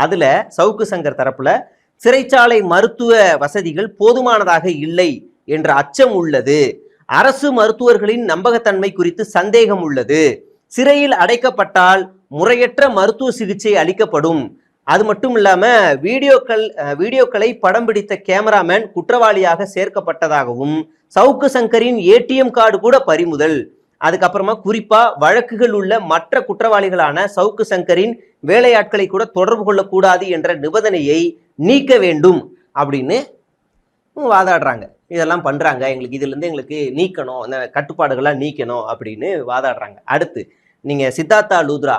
அதுல சவுக்கு சங்கர் தரப்புல சிறைச்சாலை மருத்துவ வசதிகள் போதுமானதாக இல்லை என்ற அச்சம் உள்ளது, அரசு மருத்துவர்களின் நம்பகத்தன்மை குறித்து சந்தேகம் உள்ளது, சிறையில் அடைக்கப்பட்டால் முறையற்ற மருத்துவ சிகிச்சை அளிக்கப்படும், அது மட்டும் இல்லாம வீடியோக்களை படம் பிடித்த கேமராமேன் குற்றவாளியாக சேர்க்கப்பட்டதாகவும், சவுக்கு சங்கரின் ஏடிஎம் கார்டு கூட பறிமுதல், அதுக்கப்புறமா குறிப்பா வழக்குகள் உள்ள மற்ற குற்றவாளிகளான சவுக்கு சங்கரின் வேலையாட்களை கூட தொடர்பு கொள்ளக்கூடாது என்ற நிபந்தனையை நீக்க வேண்டும் அப்படின்னு வாதாடுறாங்க. இதெல்லாம் பண்றாங்க, எங்களுக்கு இதுல இருந்து எங்களுக்கு நீக்கணும், அந்த கட்டுப்பாடுகள்லாம் நீக்கணும் அப்படின்னு வாதாடுறாங்க. அடுத்து நீங்க சித்தார்த்தா லூத்ரா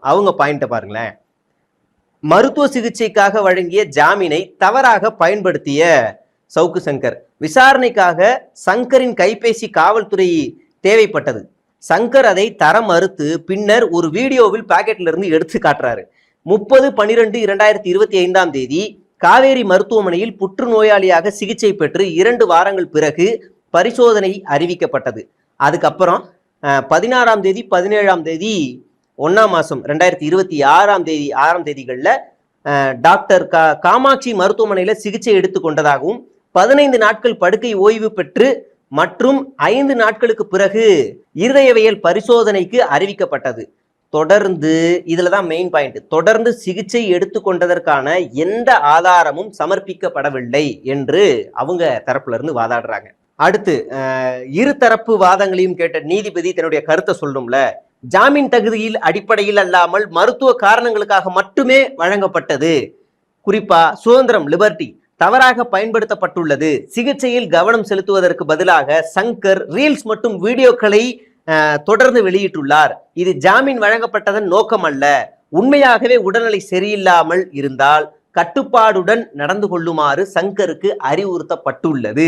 அவங்க பாயிண்ட பாருங்களேன். மருத்துவ சிகிச்சைக்காக வழங்கிய ஜாமீனை தவறாக பயன்படுத்திய சவுக்கு சங்கர், விசாரணைக்காக சங்கரின் கைபேசி காவல்துறை தேவைப்பட்டது, சங்கர் அதை தர மறுத்து பின்னர் ஒரு வீடியோவில் பாக்கெட்ல இருந்து எடுத்து காட்டுறாரு. 30/12/2025 காவேரி மருத்துவமனையில் புற்றுநோயாளியாக சிகிச்சை பெற்று 2 வாரங்கள் பிறகு பரிசோதனை அறிவிக்கப்பட்டது. அதுக்கப்புறம் 16ஆம் தேதி 17ஆம் தேதி 1ஆம் மாதம் 2026ஆம் தேதிகளில் டாக்டர் காமாட்சி மருத்துவமனையில் சிகிச்சை எடுத்துக்கொண்டதாகவும் 15 நாட்கள் படுக்கை ஓய்வு பெற்று மற்றும் 5 நாட்களுக்கு பிறகு இருதயவியல் பரிசோதனைக்கு அறிவிக்கப்பட்டது. தொடர்ந்து இதுலதான் மெயின் பாயிண்ட், தொடர்ந்து சிகிச்சை எடுத்துக்கொண்டதற்கான எந்த ஆதாரமும் சமர்ப்பிக்கப்படவில்லை என்று அவங்க தரப்புல இருந்து வாதாடுறாங்க. அடுத்து இருதரப்பு வாதங்களையும் கேட்ட நீதிபதி தன்னுடைய கருத்தை சொல்லணும்ல, ஜாமீன் தகுதியில் அடிப்படையில் அல்லாமல் மருத்துவ காரணங்களுக்காக மட்டுமே வழங்கப்பட்டது, குறிப்பா சுதந்திரம் லிபர்ட்டி தவறாக பயன்படுத்தப்பட்டுள்ளது, சிகிச்சையில் கவனம் செலுத்துவதற்கு பதிலாக சங்கர் ரீல்ஸ் மற்றும் வீடியோக்களை தொடர்ந்து வெளியிட்டுள்ளார், இது ஜாமீன் வழங்கப்பட்டதன் நோக்கம் அல்ல, உண்மையாகவே உடல்நிலை சரியில்லாமல் இருந்தால் கட்டுப்பாடுடன் நடந்து கொள்ளுமாறு சங்கருக்கு அறிவுறுத்தப்பட்டுள்ளது.